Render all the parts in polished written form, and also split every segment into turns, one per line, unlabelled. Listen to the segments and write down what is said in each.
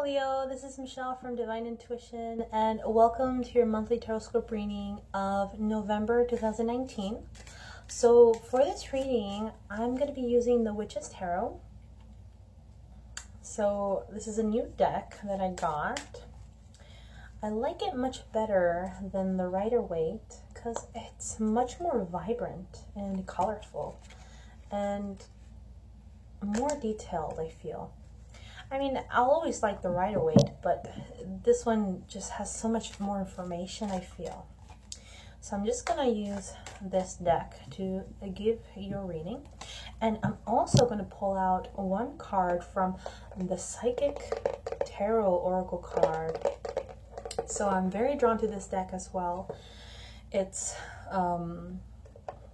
Hello Leo, this is Michelle from Divine Intuition and welcome to your monthly Taroscope reading of November 2019. So for this reading, I'm going to be using the Witch's Tarot. So this is a new deck that I got. I like it much better than the Rider-Waite because it's much more vibrant and colorful and more detailed, I feel. I mean, I'll always like the Rider-Waite, but this one just has so much more information, I feel. So I'm just going to use this deck to give your reading. And I'm also going to pull out one card from the Psychic Tarot Oracle card. So I'm very drawn to this deck as well. It's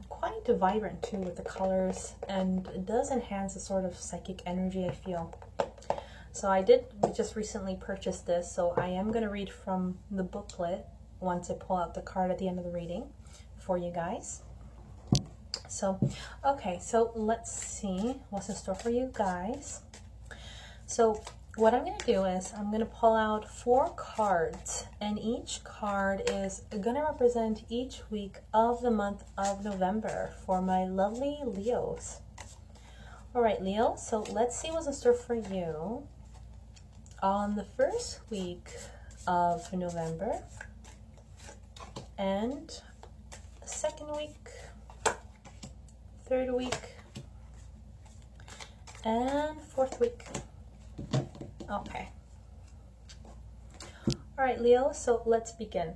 quite vibrant too with the colors, and it does enhance the sort of psychic energy, I feel. So I did just recently purchase this, so I am going to read from the booklet once I pull out the card at the end of the reading for you guys. So, okay, so let's see what's in store for you guys. So what I'm going to do is I'm going to pull out 4 cards, and each card is going to represent each week of the month of November for my lovely Leos. All right, Leo, so let's see what's in store for you on the first week of November and the second week, third week, and fourth week. Okay. All right, Leo, so let's begin.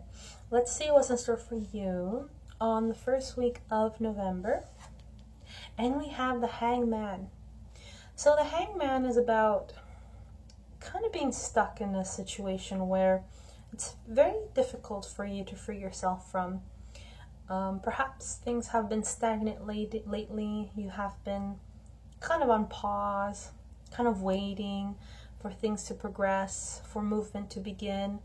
Let's see what's in store for you on the first week of November. And we have the Hangman. So the Hangman is about kind of being stuck in a situation where it's very difficult for you to free yourself from. Perhaps things have been stagnant lately. You have been kind of on pause, kind of waiting for things to progress, for movement to begin.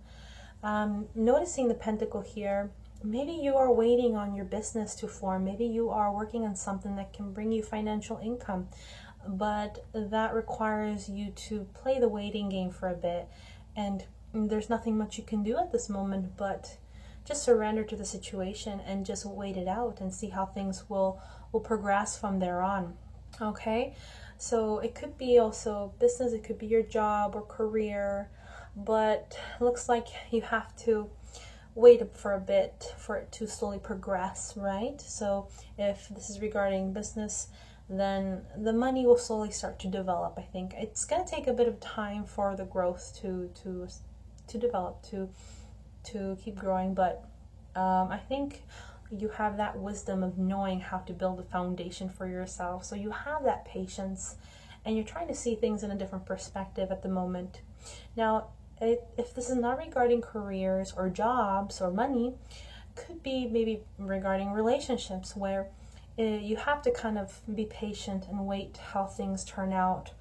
Noticing the Pentacle here, maybe you are waiting on your business to form. Maybe you are working on something that can bring you financial income, but that requires you to play the waiting game for a bit, and there's nothing much you can do at this moment but just surrender to the situation and just wait it out and see how things will progress from there on. Okay, so it could be also business, it could be your job or career, but it looks like you have to wait for a bit for it to slowly progress, right? So if this is regarding business, then the money will slowly start to develop. I think it's going to take a bit of time for the growth to develop, to keep growing, but I think you have that wisdom of knowing how to build a foundation for yourself. So you have that patience, and you're trying to see things in a different perspective at the moment. Now, if this is not regarding careers or jobs or money, could be maybe regarding relationships where you have to kind of be patient and wait how things turn out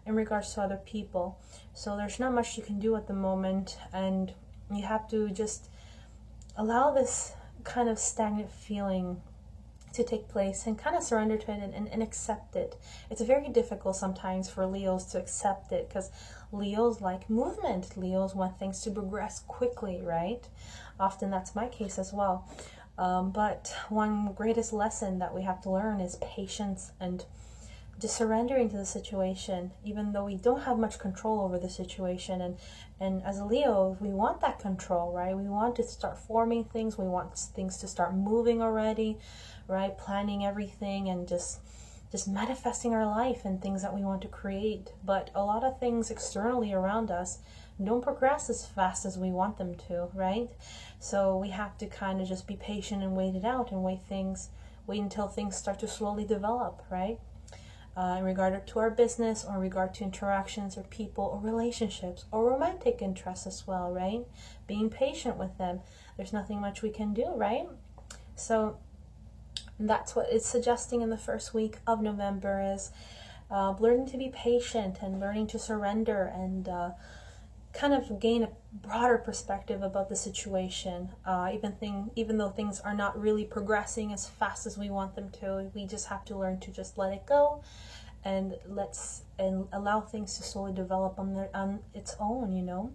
in regards to other people. So there's not much you can do at the moment, and you have to just allow this kind of stagnant feeling to take place and kind of surrender to it and accept it. It's very difficult sometimes for Leos to accept it because Leos like movement. Leos want things to progress quickly, right? Often that's my case as well. But one greatest lesson that we have to learn is patience and just surrendering to the situation, even though we don't have much control over the situation. And as a Leo, we want that control, right? We want to start forming things. We want things to start moving already, right? Planning everything and just manifesting our life and things that we want to create. But a lot of things externally around us don't progress as fast as we want them to, right? So we have to kind of just be patient and wait it out and wait until things start to slowly develop, right? In regard to our business, or in regard to interactions or people or relationships or romantic interests as well, right? Being patient with them. There's nothing much we can do, right? So that's what it's suggesting in the first week of November is learning to be patient and learning to surrender and kind of gain a broader perspective about the situation. Even though things are not really progressing as fast as we want them to, we just have to learn to just let it go and allow things to slowly develop on its own, you know,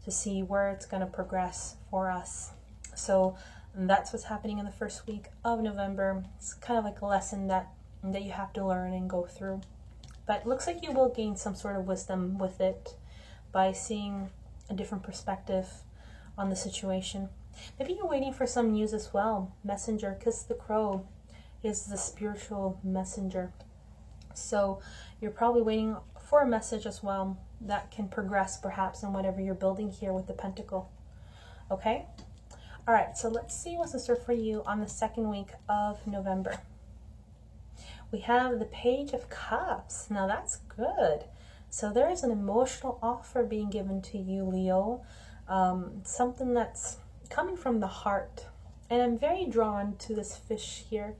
to see where it's going to progress for us. So that's what's happening in the first week of November. It's kind of like a lesson that you have to learn and go through. But it looks like you will gain some sort of wisdom with it by seeing a different perspective on the situation. Maybe you're waiting for some news as well. Messenger, because the crow is the spiritual messenger. So you're probably waiting for a message as well that can progress perhaps in whatever you're building here with the pentacle. Okay? All right, so let's see what's in store for you on the second week of November. We have the Page of Cups. Now that's good. So there is an emotional offer being given to you, Leo. Something that's coming from the heart. And I'm very drawn to this fish here.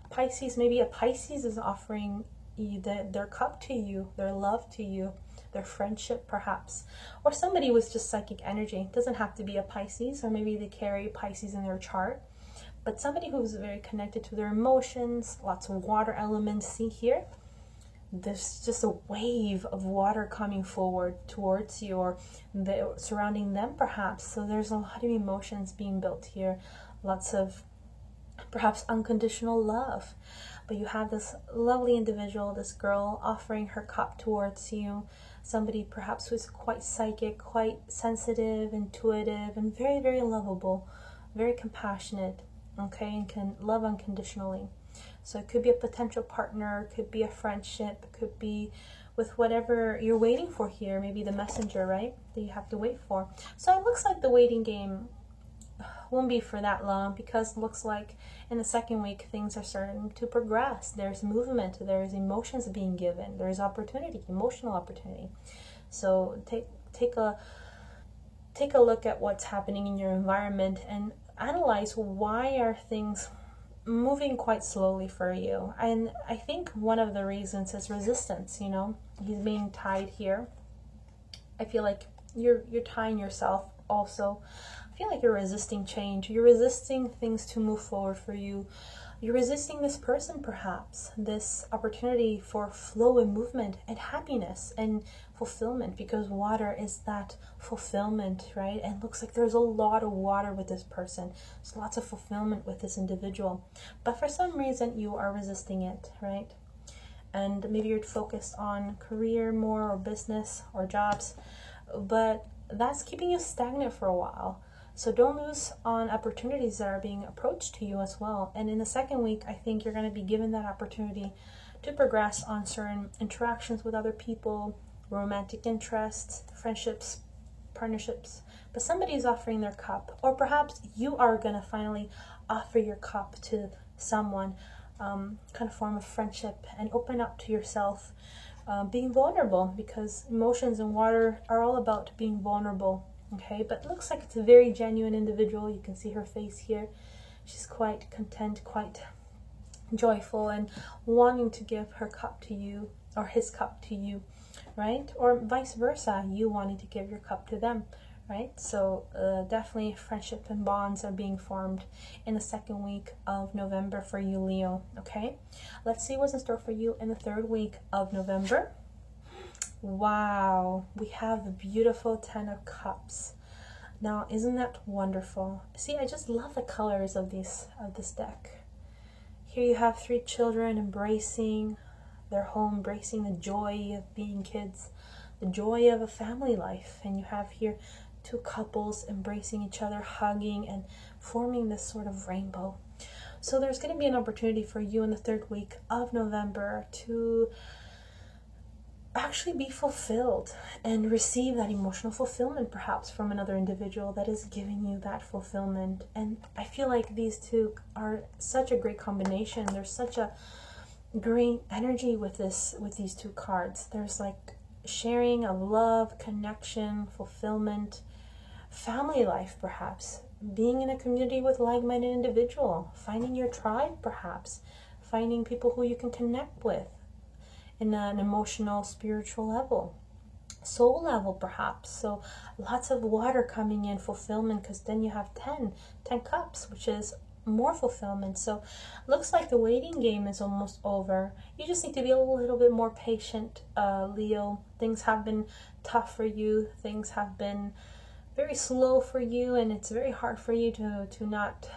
Pisces, maybe a Pisces is offering their cup to you, their love to you, their friendship perhaps. Or somebody with just psychic energy. It doesn't have to be a Pisces, or maybe they carry Pisces in their chart. But somebody who's very connected to their emotions, lots of water elements. See here? There's just a wave of water coming forward towards you, or surrounding them perhaps. So there's a lot of emotions being built here. Lots of perhaps unconditional love. But you have this lovely individual, this girl, offering her cup towards you. Somebody perhaps who's quite psychic, quite sensitive, intuitive, and very, very lovable, very compassionate, okay, and can love unconditionally. So it could be a potential partner, it could be a friendship, it could be with whatever you're waiting for here, maybe the messenger, right, that you have to wait for. So it looks like the waiting game won't be for that long, because it looks like in the second week things are starting to progress. There's movement, there's emotions being given, there's opportunity, emotional opportunity. So take a look at what's happening in your environment and analyze why are things moving quite slowly for you. And I think one of the reasons is resistance. You know, he's being tied here. I feel like you're tying yourself also. I feel like you're resisting change. You're resisting things to move forward for you. You're resisting this person perhaps, this opportunity for flow and movement and happiness and fulfillment, because water is that fulfillment, right? And it looks like there's a lot of water with this person. There's lots of fulfillment with this individual. But for some reason you are resisting it, right? And maybe you're focused on career more, or business or jobs, but that's keeping you stagnant for a while. So don't lose on opportunities that are being approached to you as well. And in the second week, I think you're going to be given that opportunity to progress on certain interactions with other people, romantic interests, friendships, partnerships. But somebody is offering their cup, or perhaps you are going to finally offer your cup to someone, kind of form of friendship, and open up to yourself, being vulnerable, because emotions and water are all about being vulnerable. Okay, but it looks like it's a very genuine individual. You can see her face here. She's quite content, quite joyful, and wanting to give her cup to you, or his cup to you, right? Or vice versa, you wanting to give your cup to them, right? So definitely friendship and bonds are being formed in the second week of November for you, Leo. Okay, let's see what's in store for you in the third week of November. Wow, we have the beautiful Ten of Cups. Now, isn't that wonderful? See, I just love the colors of this deck. Here you have three children embracing their home, embracing the joy of being kids, the joy of a family life. And you have here two couples embracing each other, hugging, and forming this sort of rainbow. So there's going to be an opportunity for you in the third week of November to actually be fulfilled and receive that emotional fulfillment perhaps from another individual that is giving you that fulfillment. And I feel like these two are such a great combination. There's such a great energy with these two cards. There's like sharing of love, connection, fulfillment, family life perhaps, being in a community with like-minded individual, finding your tribe perhaps, finding people who you can connect with in an emotional, spiritual level, soul level perhaps. So lots of water coming in, fulfillment, because then you have 10 cups, which is more fulfillment. So looks like the waiting game is almost over. You just need to be a little bit more patient, Leo. Things have been tough for you. Things have been very slow for you, and it's very hard for you to not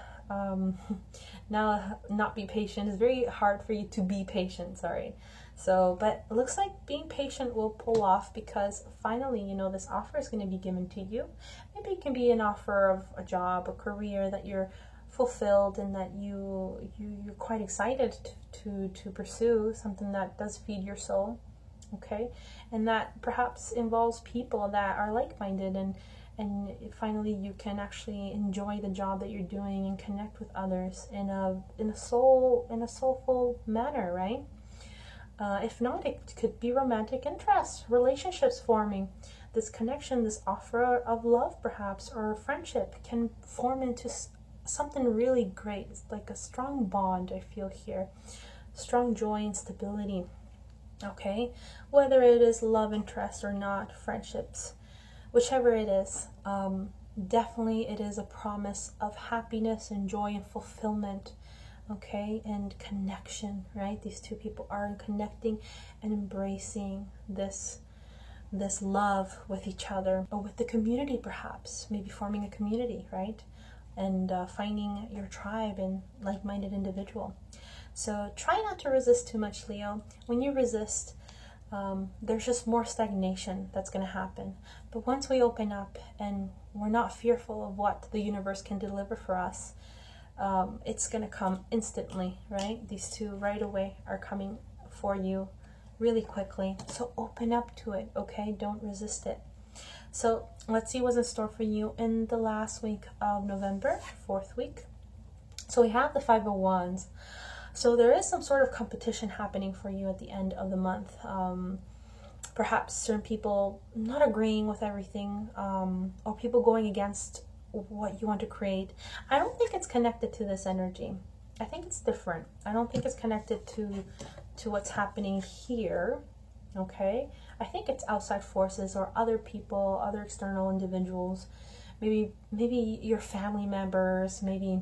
now not be patient. It's very hard for you to be patient, sorry. So, but it looks like being patient will pull off, because finally, you know, this offer is going to be given to you. Maybe it can be an offer of a job, a career that you're fulfilled and that you're quite excited to pursue, something that does feed your soul, okay? And that perhaps involves people that are like-minded, and finally you can actually enjoy the job that you're doing and connect with others in a soulful manner, right? If not, it could be romantic interest, relationships forming. This connection, this offer of love perhaps, or friendship can form into something really great. It's like a strong bond, I feel here. Strong joy and stability, okay? Whether it is love interest or not, friendships, whichever it is, definitely it is a promise of happiness and joy and fulfillment, okay, and connection, right? These two people are connecting and embracing this love with each other, or with the community perhaps, maybe forming a community, right? And finding your tribe and like-minded individual. So try not to resist too much, Leo. When you resist, there's just more stagnation that's going to happen. But once we open up and we're not fearful of what the universe can deliver for us, it's going to come instantly, right? These two right away are coming for you really quickly. So open up to it, okay? Don't resist it. So let's see what's in store for you in the last week of November, 4th week. So we have the Five of Wands. So there is some sort of competition happening for you at the end of the month. Perhaps certain people not agreeing with everything, or people going against what you want to create. I don't think it's connected to this energy. I think it's different. I don't think it's connected to what's happening here, okay? I think it's outside forces or other people, other external individuals, maybe your family members, maybe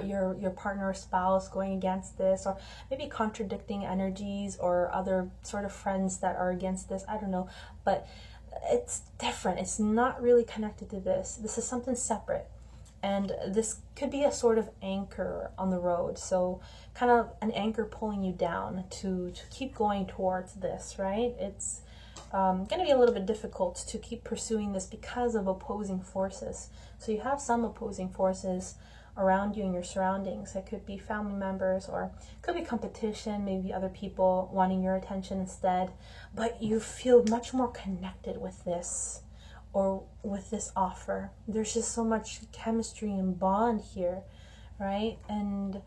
your partner or spouse going against this, or maybe contradicting energies or other sort of friends that are against this. I don't know, but it's different. It's not really connected to this. This is something separate. And this could be a sort of anchor on the road. So kind of an anchor pulling you down to keep going towards this, right? It's going to be a little bit difficult to keep pursuing this because of opposing forces. So you have some opposing forces around you in your surroundings. It could be family members, or it could be competition, maybe other people wanting your attention instead. But you feel much more connected with this, or with this offer. There's just so much chemistry and bond here, right? And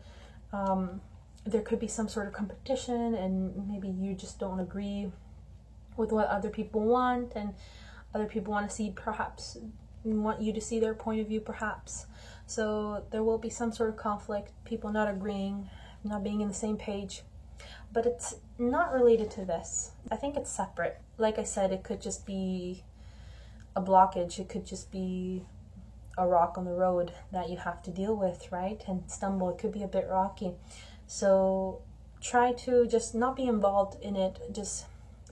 there could be some sort of competition, and maybe you just don't agree with what other people want, and other people want to see, perhaps want you to see their point of view, perhaps. So there will be some sort of conflict, people not agreeing, not being in the same page. But it's not related to this. I think it's separate. Like I said, it could just be a blockage. It could just be a rock on the road that you have to deal with, right? And stumble. It could be a bit rocky. So try to just not be involved in it. Just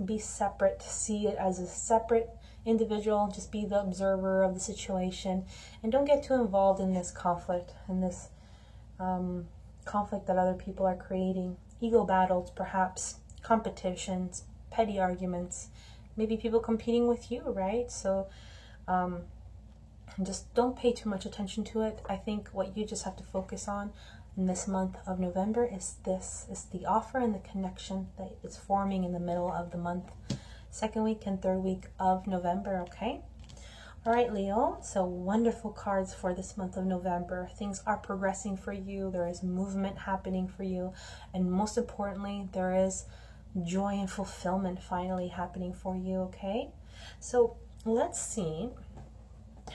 be separate. See it as a separate individual. Just be the observer of the situation, and don't get too involved in this conflict, and this conflict that other people are creating. Ego battles, perhaps competitions, petty arguments, maybe people competing with you, right? So just don't pay too much attention to it. I think what you just have to focus on in this month of November is the offer and the connection that is forming in the middle of the month, 2nd week and 3rd week of November, okay? All right, Leo, so wonderful cards for this month of November. Things are progressing for you. There is movement happening for you. And most importantly, there is joy and fulfillment finally happening for you, okay? So let's see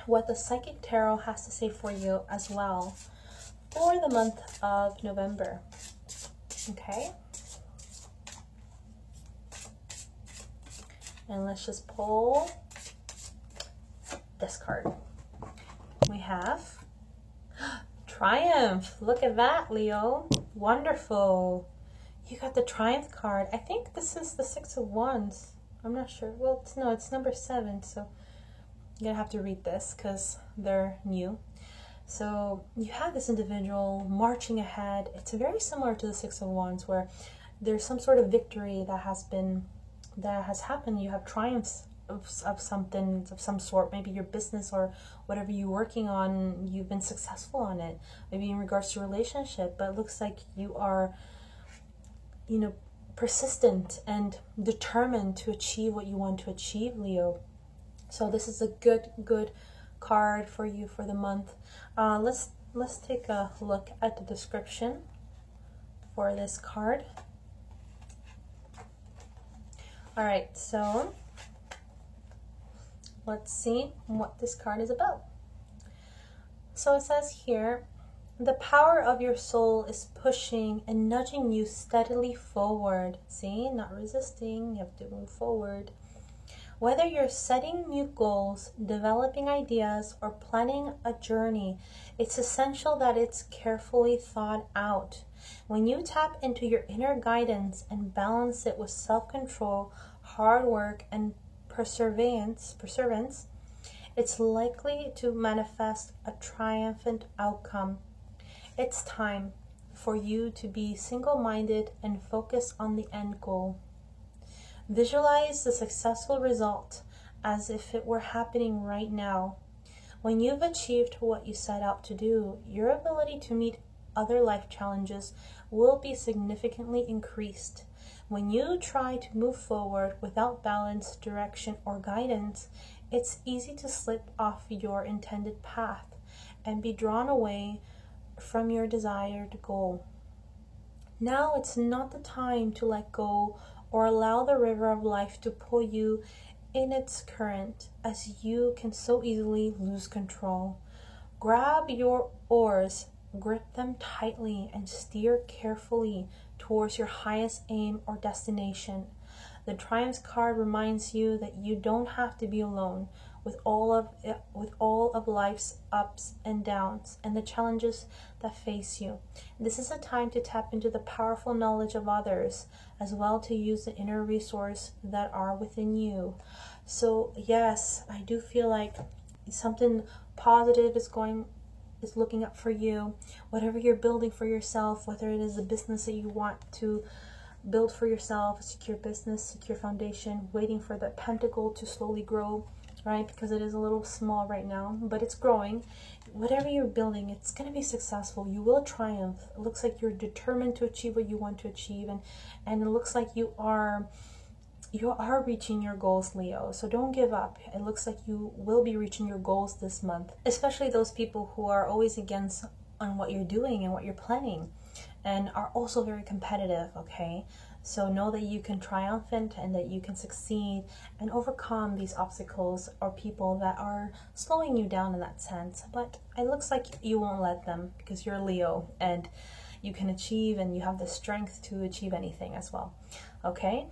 what the Psychic Tarot has to say for you as well for the month of November, okay? And let's just pull this card. We have Triumph. Look at that, Leo. Wonderful. You got the Triumph card. I think this is the Six of Wands. I'm not sure. Well, no, it's number 7, so I'm going to have to read this because they're new. So you have this individual marching ahead. It's very similar to the Six of Wands, where there's some sort of victory that has happened. You have triumphs of something, of some sort. Maybe your business or whatever you're working on, you've been successful on it. Maybe in regards to relationship, but it looks like you are, you know, persistent and determined to achieve what you want to achieve, Leo. So this is a good card for you for the month. Let's take a look at the description for this card. All right, so let's see what this card is about. So it says here, the power of your soul is pushing and nudging you steadily forward. See, not resisting, you have to move forward. Whether you're setting new goals, developing ideas, or planning a journey, it's essential that it's carefully thought out. When you tap into your inner guidance and balance it with self-control, hard work, and perseverance, it's likely to manifest a triumphant outcome. It's time for you to be single-minded and focus on the end goal. Visualize the successful result as if it were happening right now. When you've achieved what you set out to do, your ability to meet other life challenges will be significantly increased. When you try to move forward without balance, direction, or guidance, it's easy to slip off your intended path and be drawn away from your desired goal. Now it's not the time to let go or allow the river of life to pull you in its current, as you can so easily lose control. Grab your oars, grip them tightly, and steer carefully towards your highest aim or destination. The Triumph card reminds you that you don't have to be alone with all of life's ups and downs and the challenges that face you. This is a time to tap into the powerful knowledge of others, as well to use the inner resource that are within you. So yes, I do feel like something positive is looking up for you. Whatever you're building for yourself, whether it is a business that you want to build for yourself, a secure business, secure foundation, waiting for the pentacle to slowly grow, right? Because it is a little small right now, but it's growing. Whatever you're building, it's going to be successful. You will triumph. It looks like you're determined to achieve what you want to achieve, and it looks like you are reaching your goals, Leo. So don't give up. It looks like you will be reaching your goals this month, especially those people who are always against on what you're doing and what you're planning, and are also very competitive, okay? So know that you can triumphant and that you can succeed and overcome these obstacles or people that are slowing you down in that sense. But it looks like you won't let them, because you're Leo and you can achieve, and you have the strength to achieve anything as well, okay?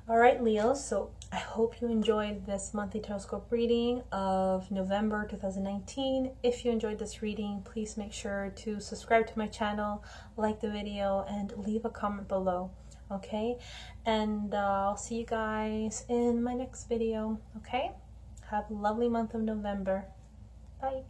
All right, Leo, so I hope you enjoyed this monthly horoscope reading of November 2019. If you enjoyed this reading, please make sure to subscribe to my channel, like the video, and leave a comment below, okay? And I'll see you guys in my next video, okay? Have a lovely month of November. Bye.